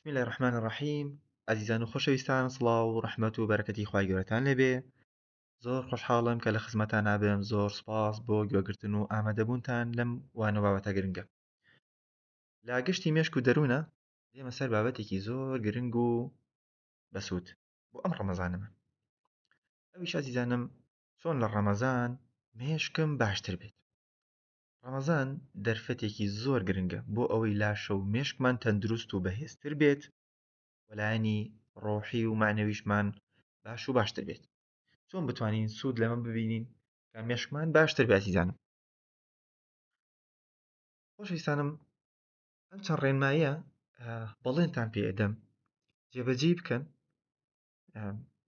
بسم الله الرحمن الرحیم عزیزان و خۆشەویستان سڵاو و ڕەحمەت و بەرەکەتی خوای گەورەتان لێبێ زۆر خۆشحاڵم کە لە خزمەتان نابم زۆر سپاس بۆ گوێگرتن و ئامادەبوونتان لەم وانە بابەتە گرنگە لا گشتی مێشک و دەروونە دێمە سەر بابەتێکی زۆر گرنگ و بەسوود بۆ ئەم ڕەمەزانمە ئەویش عزیزانم چۆن لە ڕەمەزان مێشکم باشتر بێت ڕەمەزان دەرفەتێکی زۆر گرنگە بۆ ئەوەی لاشە و مێشکمان تەندروست و بەهێزتر بێت وەلایەنی ڕۆحی و معنەویشمان باش و باشتر بێت چۆن بتوانین سوود لەمە ببینین کە مێشکمان باشتر بێت عزیزانم خۆشەویستانم ئەم چەند ڕێنماییە بەڵێنتان پێ ئەدەم جێبەجێ بکەن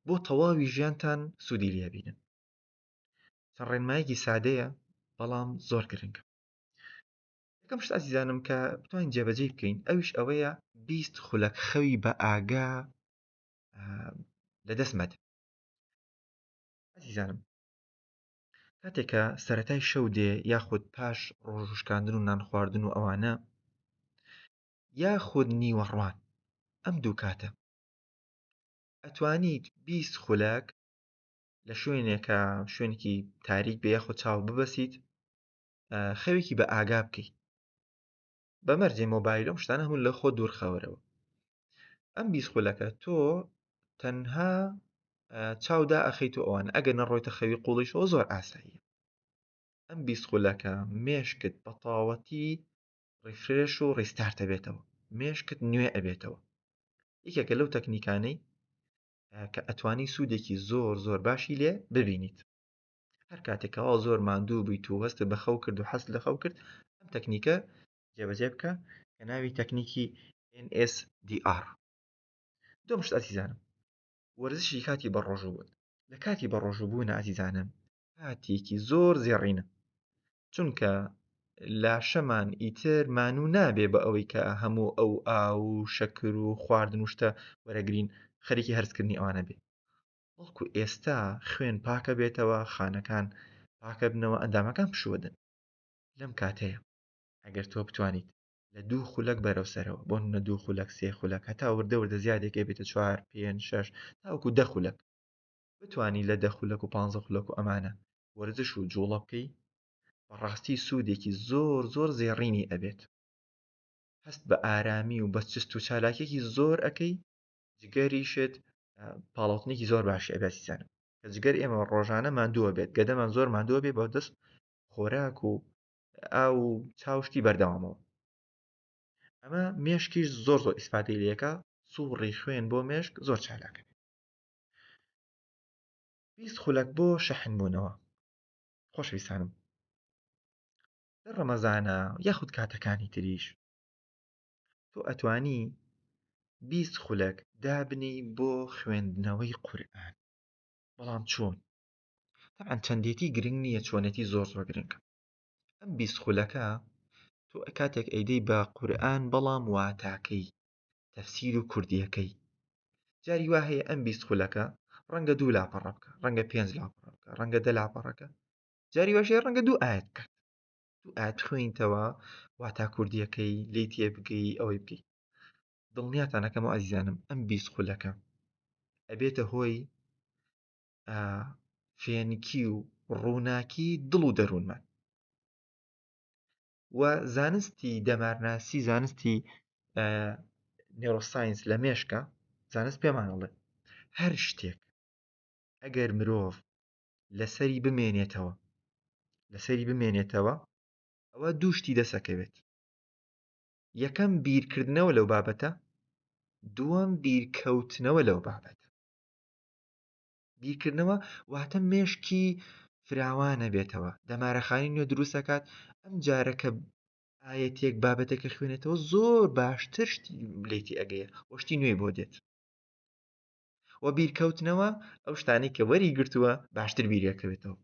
بۆ تەواوی ژیانتان سوودی لێ بینن چەند ڕێنماییەکی سادەیە بەڵام زۆر گرنگە یەکەم شت عزیزانم کە بتوانین جێبەجێ بکەین ئەویش ئەوەیە 20 خولەک خەوی بە ئاگا لەدەست مەدە عزیزانم کاتێکە سەرەتای شەو دێ یاخود پاش ڕۆژوشکاندن و نان خواردن و ئەوانە یاخود نیوەڕوان ئەم دوو کاتە ئەتوانیت 20 خولەک لە شوێنێکە شوێنێکی تاریک بێ یاخود چاو ببەسیت خەوێکی بە ئاگا بکەیت بەمەرجێ مۆبایل ئەم شتانە هەموو لە خۆ دوورخەوەرەوە ئەم 20 خولەکە تۆ تەنها چاودا ئەخەیتۆ ئەوان ئەگەر نەڕۆیتە خەوی قوڵیشەوە زۆر ئاساییە ئەم 20 خولەکە مێشکت بە تاوەتی ڕیفرێش و ڕیستارتە بێتەوە مێشکت نوێ ئەبێتەوە یەکێکە لەو تەکنیکانەی کە ئەتوانی سوودێکی زۆر زۆر باشی لێ ببینیت هەر کاتێکەوە زۆر ماندوو بیت و هەست بە خەو کرد و حەست لە خەو کرد ئەم تەکنیکە جێبەجێ بکە کە ناوی تەکنیکی NSDR دوم شت عزیزانم وەرزشی کاتی بەڕۆژوو لە کاتی بەڕۆژووبوونە عزیزانم کاتێکی زۆر زێڕینە چونکە لاشەمان ئیتر مانوو نابێ بە ئەوەی کە هەموو ئەو ئاو و شەکر و خواردن وشتە وەرەگرین خەریکی هەرزکردنی ئەوانە بێ بەڵکو ئێستا خوێن پاکە بێتەوە خانەکان پاکە بنەوە ئەندامەکان پشوەدن لەم کاتەیە ئەگەر تۆ بتوانیت لە 2 خولەک بەرەو بۆ نە 2 خولەک 3 خولەک هەتا وردە زیادێکە بێتە 4 5 6 تاوەکو 10 خولەک بتوانی لە 10 خولەک و 15 خولەک و ئەمانە وەرزش و جوڵە بکەی بەڕاستی سوودێکی زۆر زۆر زێڕینی ئەبێت هەست بە ئارامی و بە چست و چالاکێکی زۆر ئەەکەی جگەریشت پاڵاوتنێکی زۆر باشی ئەبێت سیزانم کە جگەر ئێمە ڕۆژانە ماندووە بێت گەدەمان زۆر ماندووە بێت بە دەست خۆراک و ئاو چاوشتی بەردەوامەوە ئەمە مێشکیش زۆر زۆر ئیسپادەی لەکە سووڕی خوێن بۆ مێشک زۆر چالاکە 20 خولەک بۆ شەحنبوونەوە خۆشەویستانم لە ڕەمەزانە یاخود کاتەکانی تریش تۆ ئەتوانی 20 خولەک دابنی بۆ خوێندنەوەی قورئان بەڵام چۆن تەبعاً چەندێتی گرنگ نییە چۆنێتی زۆر زۆر گرنگە ئەم 20 خولەکە تۆ کاتێک ئەیدەی بە قورئان بەڵام واتاکەی تەفسیر و کوردیەکەی جاری وا هەیە ئەم 20 خولەکە ڕەنگە 2 لاپەڕە بکە ڕەنگە 5 لاپەڕە بکە ڕەنگە 10 لاپەڕەکە جاری واشەیە ڕەنگە 2 ئاەت بکات 2 ئاەت بخوێنیتەوە واتا کوردیەکەی لێی تێ بگەی ئەوەی بکەی دڵنیاتانەکەمەوە ئەزیزانم ئەم 20 خولەکە ئەبێتە هۆی فێنکی و ڕووناکی دڵ و دەروونمان و زانستی دەمارناسی زانستی نێرۆساینس لە مێشکە زانست پێمانەڵێ هەر شتێک ئەگەر مرۆڤ لەسەری بمێنێتەوە ئەوە دووشتی دەسەکەوێت یەکەم بیرکردنەوە لەو بابەتە دووەم بیرکەوتنەوە لەو بابەتە بیرکردنەوە واتە مێشکی فراوانە بێتەوە دەمارەخانی نوێ دروستەکات ئەم جارەکە ئاەتێک بابەتێکە خوێنێتەوە زۆر باشتر لێتی ئەگەیە وەشتی نوێی بۆ دێت و بیرکەوتنەوە ئەو شتانی کە وەری گرتووە باشتر بیرەکەوێتەوە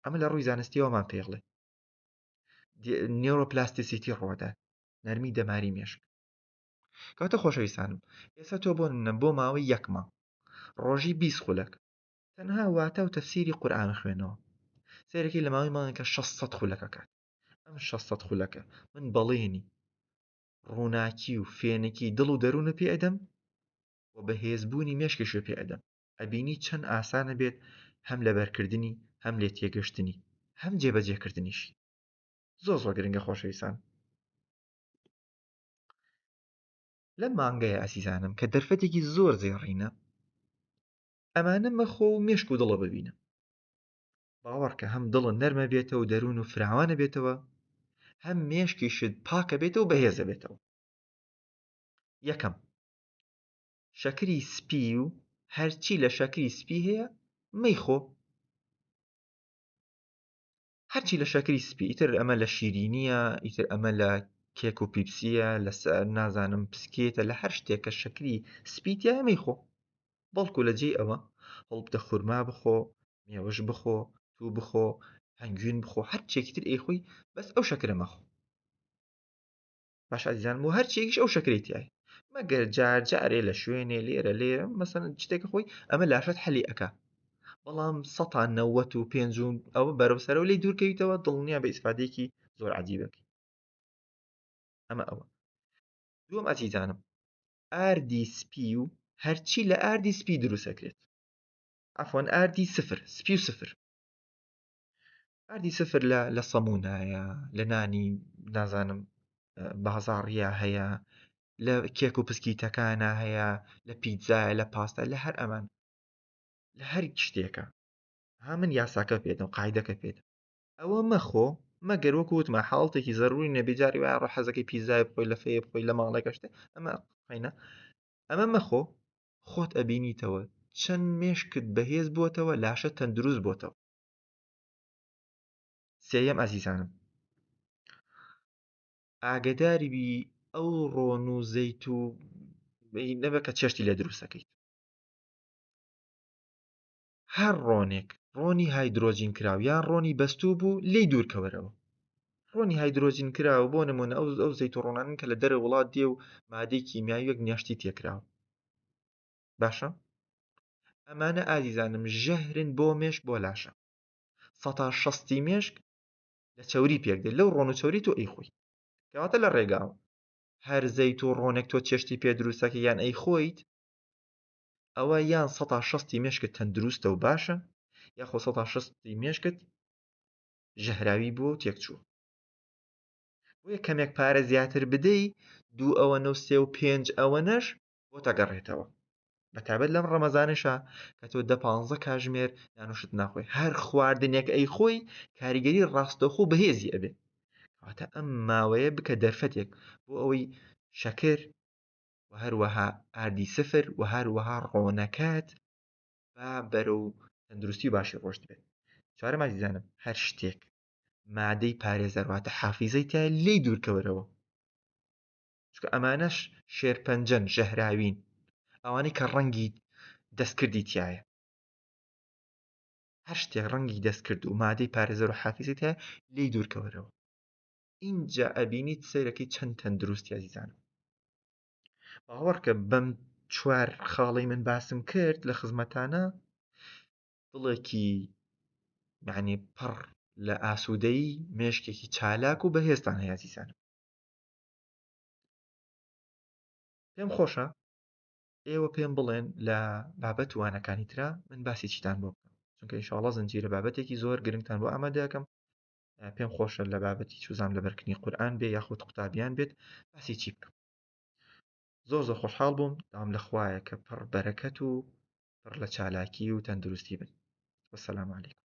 ئەمە لە ڕووی زانستیەوەمان پێڵێ نیۆرۆپلاستیسیتی ڕۆدە نەرمی دەماری مێشک کەواتە خۆشەویستانم ئێستا تۆ بۆ ماوەی یەک مانگ ڕۆژی 20 خولەک تەنها واتە و تەفسیری قورئان خوێنەوە سەیرەکەی لە ماوەی مانگێکە 600 خولەکە کات ئەم 600 خولەکە من بەڵێنی ڕووناکی و فێنێکی دڵ و دەروونە پێ ئەدەم و بەهێزبوونی مێشکیشە پێ ئەدەم. ئەبینی چەند ئاسانە بێت هەم لەبەرکردنی هەم لێ تێگەشتنی هەم جێبەجێکردنیشی. زۆر گرنگە خۆشەویستان. لەم مانگەیە ئەسیزانم کە دەرفەتێکی زۆر زێڕینە، ئەمانە مەخۆ و مێشک و دڵە ببینە. باوەڕکە هەم دڵت نەرمە بێتەوە و دەروون و فراوانە بێتەوە، هەم مێشکیشت پاکە بێتەوە و بەهێزە بێتەوە. یەکەم، شەکری سپی و هەرچی لە شەکری سپی هەیە مەیخۆ. هەرچی لە شەکری سپی، ئیتر ئەمە لە شیرینیە، ئیتر ئەمە لە کێک و پیپسیە، لە نازانم پسکێتە، لە هەر شتێک کە شەکری سپیتیایە مەیخۆ. بەڵکو لە جێی ئەوە هەڵبدە خورما بخۆ، مێوەش بخۆ، تو بخۆ، هەنگوین بخۆ، هەرچێکی تر ئەیخۆی، بەس ئەو شەکرە مەخۆ. باش ئازیزانم، و هەرچێکیش ئەو شەکرەی تایە، مەگەر جارجارێ لە شوێنێ لێرە مەسەڵەن شتێکە خۆی ئەمە لاشت حەلی ئەکا، بەڵام ١٩٥ ئەوە بەرەوسەرەوە لی دوورکەویتەوە دڵنیا بە ئیسفادەیەکی زۆر عەجیبەکەی. ئەمە ئەوە. دووەم ئەزیزانم، ئاردی سپی و هەرچی لە ئاردی سپی دروستەکرێت، عەفوەن ئاردی سفر، سپی و سفر. ئاردی سفر لە سەمونایە، لە نانی نازانم بازاڕیە هەیە، لە کێک و پسکیتەکانە هەیە، لە پیتزایە، لە پاستە، لە هەر ئەمان، لە هەر شتێکە. من یاساکە پێدەم، قاعیدەکە پێدەم، ئەوە مەخۆ مەگەر وەکو وتمە حاڵەتێکی زەروری نەبێ، جاری وایە ڕۆ حەزەکەی پیتزای بخۆی، لە فەیە بخۆی، لە ماڵێکە شتێ، ئەمە قەینە. ئەمە مەخۆ، خۆت ئەبینیتەوە چەند مێشکت بەهێز بووەتەوە، لاشە تەندروست بووەتەوە. سێیەم ئەزیزانم، ئاگداری بی ئەو ڕۆن و زەیت و نەبە کە چێشتی لێ دروستەکەیت. هەر ڕۆنێک ڕۆنی هایدرۆجین کراو یان ڕۆنی بەستوو بوو لێی دوورکەوەرەوە. ڕۆنی هایدرۆجین کراوە بۆ نمونە ئەو زەیت و ڕۆنانن کە لە دەرە وڵات دێ و مادەی کیمیایی وەک نێشتی تێکراوە. باشە؟ ئەمانە ئازیزانم ژەهرن بۆ مێشک، بۆ لاشە. ١٦٠ مێشک لە چەوری پێک دێت، لەو ڕۆن و چەوری تۆ ئەیخۆی. کەواتە لە ڕێگاوە هەر زەیت و ڕۆنێک تۆ چێشتی پێ دروستەکە یان ئەیخۆیت، ئەوە یان ١٦٠ مێشکت تەندروستە و باشە، یاخۆ ١٦٠ مێشکت ژەهراوی بووە و تێکچووە. بۆیە کەمێک پارە زیاتر بدەی، ٢ ئەوەنە و 3 و 5 ئەوەنەش بۆ تەگەڕێتەوە. بەتایبەت لەم ڕەمەزانشە کە تۆ 10-15 کاتژمێر یانوشت ناخۆی، هەر خواردنێک ئەیخۆی کاریگەری ڕاستەوخۆ بەهێزی ئەبێ. کەواتە ئەم ماوەیە بکە دەرفەتێک بۆ ئەوەی شەکر و هەروەها ئاردی سفر و هەروەها ڕۆنەکەت با بەرەو تەندروستی و باشی ڕۆشت بێت. چوارەم ئازیزانم، هەر شتێک مادەی پارێزەر واتە حافیزەی تایە لێی دوورکەوەرەوە، چونکە ئەمانەش شێرپەنجەن، ژەهراوین، ئەوانەی کە ڕەنگی دەستکردی تایە. هەر شتێک ڕەنگی دەستکرد و مادەی پارێزەر و حافیزەی تایە لێی دوورکەوەرەوە. اینجا ئەبینیت سەیرەکەی چەند تەندروستی ئازیزانم. باوەڕکە بەم 4 خاڵەی من باسم کرد لە خزمەتانە، دڵێکی یعنی پڕ لە ئاسوودەیی، مێشکێکی چالاک و بەهێزتان هەیە ئازیزانم. پێم خۆشە ئێوە پێم بڵێن لە بابەت وانەکانی ترا من باسی چیتان بۆ بکەم، چونکە ئینشاڵڵا زنجیرە بابەتێکی زۆر گرنگتان بۆ ئامادەکەم. پێم خۆشە لە بابەتی چوزام لە بەرکردنی قورئان بێ یاخود قوتابیان بێت، باسی چی بکەم. زۆر خۆشحاڵ بووم، دام لە خوایە کە پڕ بەرەکەت و پڕ لە چالاکی و تەندروستی بن. وەسەلام عەلەیکوم.